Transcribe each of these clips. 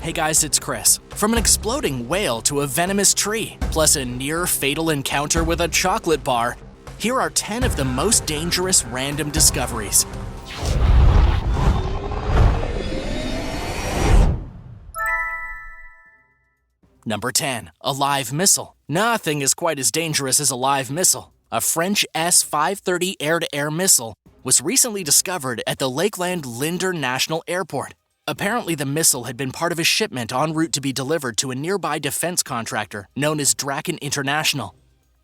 Hey guys, it's Chris. From an exploding whale to a venomous tree, plus a near-fatal encounter with a chocolate bar, here are 10 of the most dangerous random discoveries. Number 10. A live missile. Nothing is quite as dangerous as a live missile. A French S-530 air-to-air missile was recently discovered at the Lakeland Linder National Airport. Apparently, the missile had been part of a shipment en route to be delivered to a nearby defense contractor known as Draken International,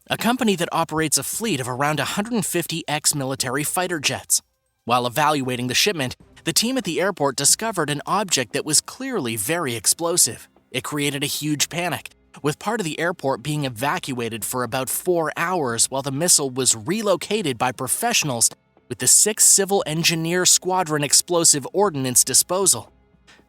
a company that operates a fleet of around 150 ex-military fighter jets. While evaluating the shipment, the team at the airport discovered an object that was clearly very explosive. It created a huge panic, with part of the airport being evacuated for about 4 hours while the missile was relocated by professionals with the 6th Civil Engineer Squadron Explosive Ordnance Disposal.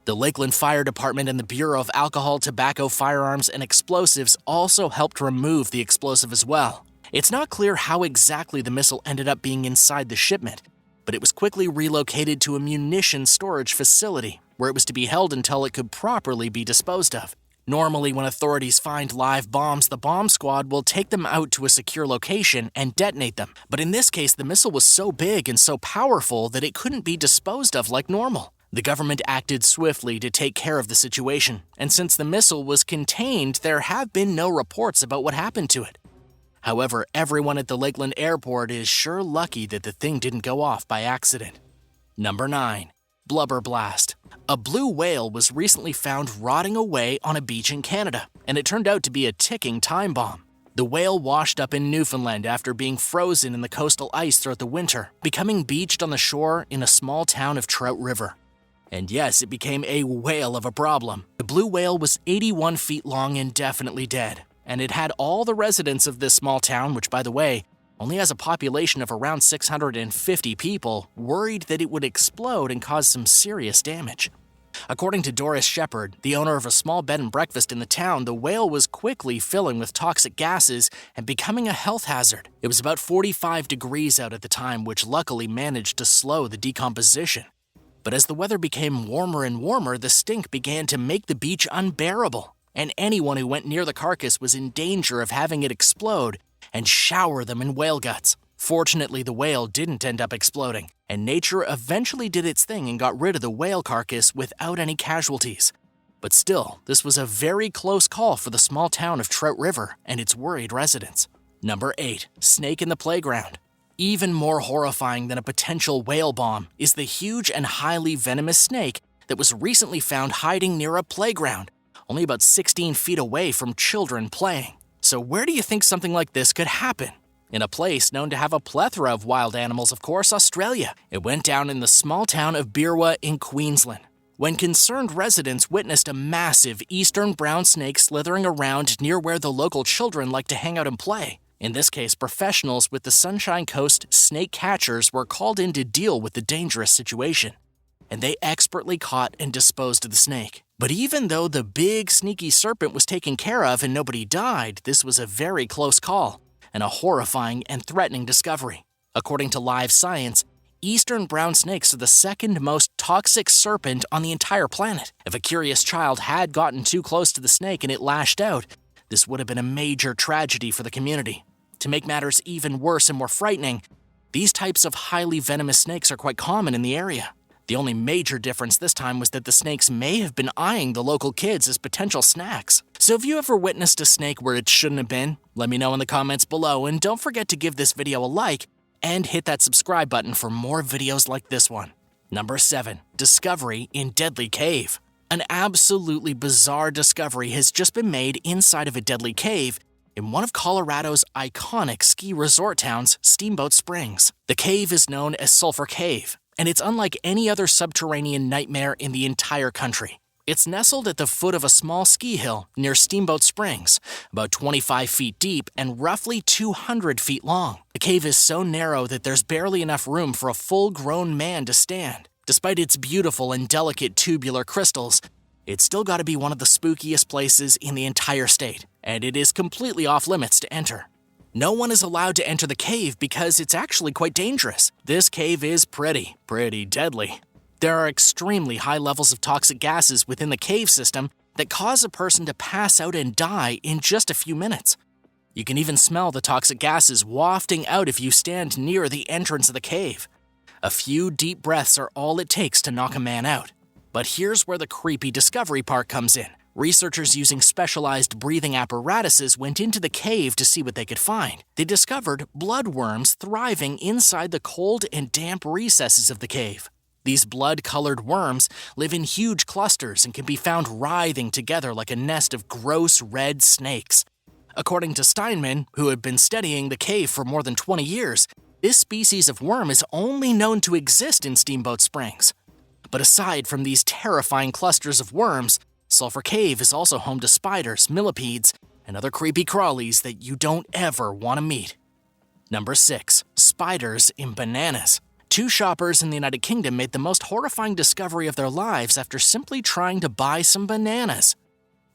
The Lakeland Fire Department and the Bureau of Alcohol, Tobacco, Firearms, and Explosives also helped remove the explosive as well. It's not clear how exactly the missile ended up being inside the shipment, but it was quickly relocated to a munitions storage facility, where it was to be held until it could properly be disposed of. Normally, when authorities find live bombs, the bomb squad will take them out to a secure location and detonate them. But in this case, the missile was so big and so powerful that it couldn't be disposed of like normal. The government acted swiftly to take care of the situation, and since the missile was contained, there have been no reports about what happened to it. However, everyone at the Lakeland Airport is sure lucky that the thing didn't go off by accident. Number 9. Blubber Blast. A blue whale was recently found rotting away on a beach in Canada, and it turned out to be a ticking time bomb. The whale washed up in Newfoundland after being frozen in the coastal ice throughout the winter, becoming beached on the shore in a small town of Trout River. And yes, it became a whale of a problem. The blue whale was 81 feet long and definitely dead, and it had all the residents of this small town, which by the way, only has a population of around 650 people, worried that it would explode and cause some serious damage. According to Doris Shepard, the owner of a small bed and breakfast in the town, the whale was quickly filling with toxic gases and becoming a health hazard. It was about 45 degrees out at the time, which luckily managed to slow the decomposition. But as the weather became warmer and warmer, the stink began to make the beach unbearable, and anyone who went near the carcass was in danger of having it explode and shower them in whale guts. Fortunately, the whale didn't end up exploding, and nature eventually did its thing and got rid of the whale carcass without any casualties. But still, this was a very close call for the small town of Trout River and its worried residents. Number 8. Snake in the playground. Even more horrifying than a potential whale bomb is the huge and highly venomous snake that was recently found hiding near a playground, only about 16 feet away from children playing. So where do you think something like this could happen? In a place known to have a plethora of wild animals, of course, Australia. It went down in the small town of Birwa in Queensland, when concerned residents witnessed a massive eastern brown snake slithering around near where the local children like to hang out and play. In this case, professionals with the Sunshine Coast snake catchers were called in to deal with the dangerous situation, and they expertly caught and disposed of the snake. But even though the big, sneaky serpent was taken care of and nobody died, this was a very close call and a horrifying and threatening discovery. According to Live Science, eastern brown snakes are the second most toxic serpent on the entire planet. If a curious child had gotten too close to the snake and it lashed out, this would have been a major tragedy for the community. To make matters even worse and more frightening, these types of highly venomous snakes are quite common in the area. The only major difference this time was that the snakes may have been eyeing the local kids as potential snacks. So have you ever witnessed a snake where it shouldn't have been? Let me know in the comments below, and don't forget to give this video a like and hit that subscribe button for more videos like this one. Number 7. Discovery in Deadly Cave. An absolutely bizarre discovery has just been made inside of a deadly cave in one of Colorado's iconic ski resort towns, Steamboat Springs. The cave is known as Sulphur Cave, and it's unlike any other subterranean nightmare in the entire country. It's nestled at the foot of a small ski hill near Steamboat Springs, about 25 feet deep and roughly 200 feet long. The cave is so narrow that there's barely enough room for a full-grown man to stand. Despite its beautiful and delicate tubular crystals, it's still got to be one of the spookiest places in the entire state, and it is completely off-limits to enter. No one is allowed to enter the cave because it's actually quite dangerous. This cave is pretty deadly. There are extremely high levels of toxic gases within the cave system that cause a person to pass out and die in just a few minutes. You can even smell the toxic gases wafting out if you stand near the entrance of the cave. A few deep breaths are all it takes to knock a man out. But here's where the creepy discovery part comes in. Researchers using specialized breathing apparatuses went into the cave to see what they could find. They discovered bloodworms thriving inside the cold and damp recesses of the cave. These blood-colored worms live in huge clusters and can be found writhing together like a nest of gross red snakes. According to Steinman, who had been studying the cave for more than 20 years, this species of worm is only known to exist in Steamboat Springs. But aside from these terrifying clusters of worms, Sulphur Cave is also home to spiders, millipedes, and other creepy crawlies that you don't ever want to meet. Number 6. Spiders in bananas. 2 shoppers in the United Kingdom made the most horrifying discovery of their lives after simply trying to buy some bananas.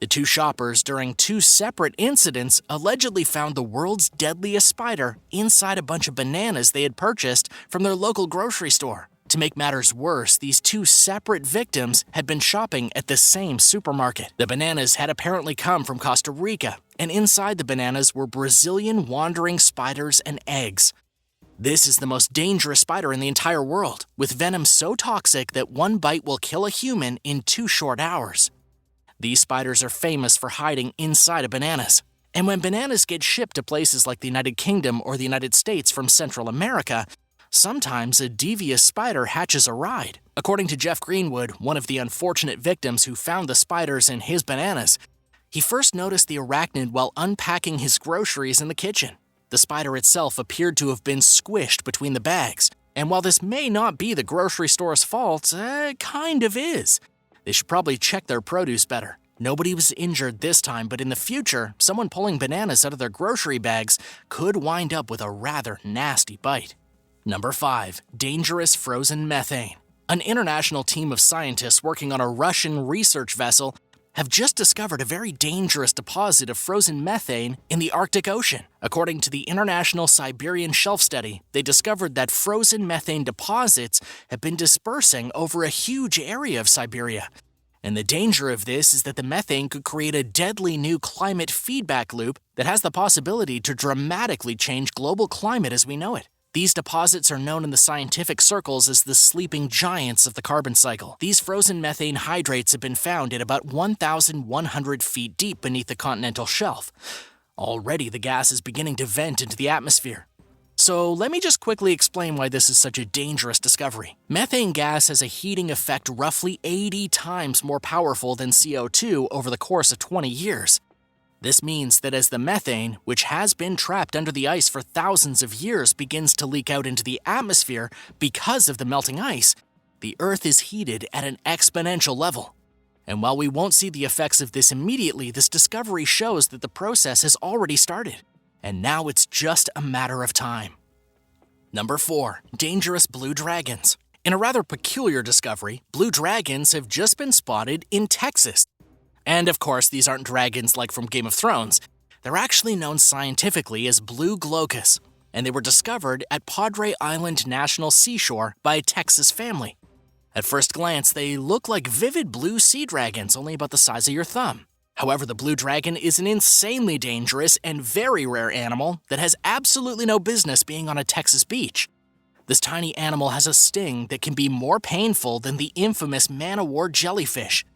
The 2 shoppers, during 2 separate incidents, allegedly found the world's deadliest spider inside a bunch of bananas they had purchased from their local grocery store. To make matters worse, these 2 separate victims had been shopping at the same supermarket. The bananas had apparently come from Costa Rica, and inside the bananas were Brazilian wandering spiders and eggs. This is the most dangerous spider in the entire world, with venom so toxic that one bite will kill a human in 2 short hours. These spiders are famous for hiding inside of bananas. And when bananas get shipped to places like the United Kingdom or the United States from Central America, sometimes a devious spider hatches a ride. According to Jeff Greenwood, one of the unfortunate victims who found the spiders in his bananas, he first noticed the arachnid while unpacking his groceries in the kitchen. The spider itself appeared to have been squished between the bags, and while this may not be the grocery store's fault, it kind of is. They should probably check their produce better. Nobody was injured this time, but in the future, someone pulling bananas out of their grocery bags could wind up with a rather nasty bite. Number 5. Dangerous frozen methane. An international team of scientists working on a Russian research vessel have just discovered a very dangerous deposit of frozen methane in the Arctic Ocean. According to the International Siberian Shelf Study, they discovered that frozen methane deposits have been dispersing over a huge area of Siberia. And the danger of this is that the methane could create a deadly new climate feedback loop that has the possibility to dramatically change global climate as we know it. These deposits are known in the scientific circles as the sleeping giants of the carbon cycle. These frozen methane hydrates have been found at about 1,100 feet deep beneath the continental shelf. Already, the gas is beginning to vent into the atmosphere. So let me just quickly explain why this is such a dangerous discovery. Methane gas has a heating effect roughly 80 times more powerful than CO2 over the course of 20 years. This means that as the methane, which has been trapped under the ice for thousands of years, begins to leak out into the atmosphere because of the melting ice, the Earth is heated at an exponential level. And while we won't see the effects of this immediately, this discovery shows that the process has already started. And now it's just a matter of time. Number 4. Dangerous blue dragons. In a rather peculiar discovery, blue dragons have just been spotted in Texas. And of course, these aren't dragons like from Game of Thrones. They're actually known scientifically as blue glaucus, and they were discovered at Padre Island National Seashore by a Texas family. At first glance, they look like vivid blue sea dragons, only about the size of your thumb. However, the blue dragon is an insanely dangerous and very rare animal that has absolutely no business being on a Texas beach. This tiny animal has a sting that can be more painful than the infamous man-o-war jellyfish.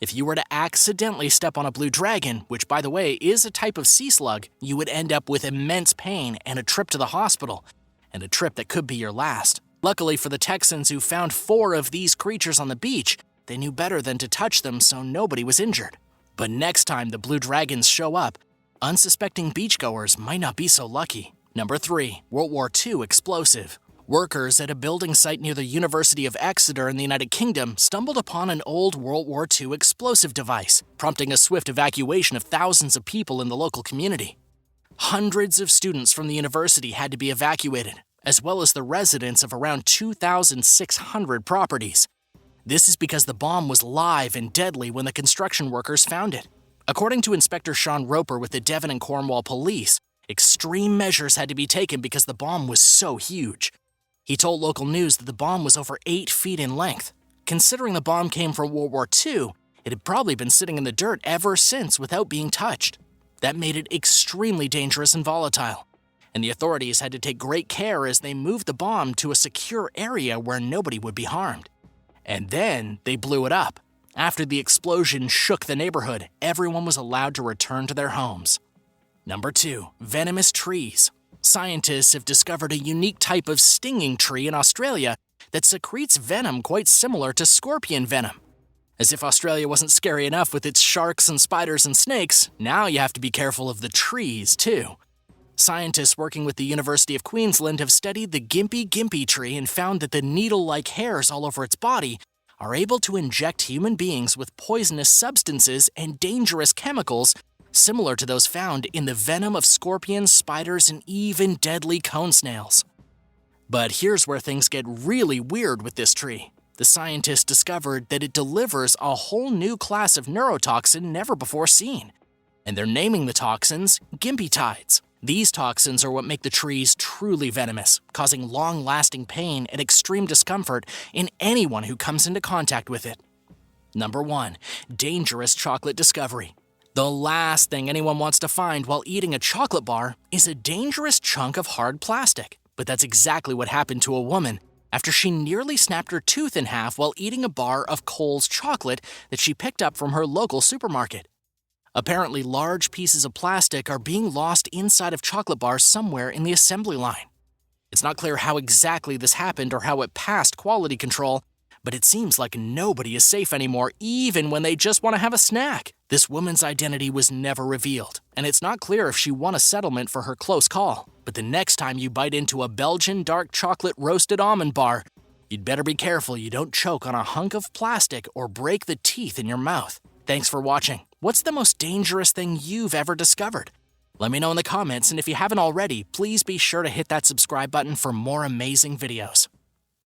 If you were to accidentally step on a blue dragon, which by the way is a type of sea slug, you would end up with immense pain and a trip to the hospital, and a trip that could be your last. Luckily for the Texans who found 4 of these creatures on the beach, they knew better than to touch them so nobody was injured. But next time the blue dragons show up, unsuspecting beachgoers might not be so lucky. Number 3. World War II explosive. Workers at a building site near the University of Exeter in the United Kingdom stumbled upon an old World War II explosive device, prompting a swift evacuation of thousands of people in the local community. Hundreds of students from the university had to be evacuated, as well as the residents of around 2,600 properties. This is because the bomb was live and deadly when the construction workers found it. According to Inspector Sean Roper with the Devon and Cornwall Police, extreme measures had to be taken because the bomb was so huge. He told local news that the bomb was over 8 feet in length. Considering the bomb came from World War II, it had probably been sitting in the dirt ever since without being touched. That made it extremely dangerous and volatile, and the authorities had to take great care as they moved the bomb to a secure area where nobody would be harmed. And then they blew it up. After the explosion shook the neighborhood, everyone was allowed to return to their homes. Number 2. Venomous trees. Scientists have discovered a unique type of stinging tree in Australia that secretes venom quite similar to scorpion venom. As if Australia wasn't scary enough with its sharks and spiders and snakes, now you have to be careful of the trees, too. Scientists working with the University of Queensland have studied the gympie tree and found that the needle-like hairs all over its body are able to inject human beings with poisonous substances and dangerous chemicals similar to those found in the venom of scorpions, spiders, and even deadly cone snails. But here's where things get really weird with this tree. The scientists discovered that it delivers a whole new class of neurotoxin never before seen, and they're naming the toxins gympie. These toxins are what make the trees truly venomous, causing long-lasting pain and extreme discomfort in anyone who comes into contact with it. Number 1. Dangerous chocolate discovery. The last thing anyone wants to find while eating a chocolate bar is a dangerous chunk of hard plastic. But that's exactly what happened to a woman after she nearly snapped her tooth in half while eating a bar of Cole's chocolate that she picked up from her local supermarket. Apparently, large pieces of plastic are being lost inside of chocolate bars somewhere in the assembly line. It's not clear how exactly this happened or how it passed quality control, but it seems like nobody is safe anymore, even when they just want to have a snack. This woman's identity was never revealed, and it's not clear if she won a settlement for her close call. But the next time you bite into a Belgian dark chocolate roasted almond bar, you'd better be careful you don't choke on a hunk of plastic or break the teeth in your mouth. Thanks for watching. What's the most dangerous thing you've ever discovered? Let me know in the comments, and if you haven't already, please be sure to hit that subscribe button for more amazing videos.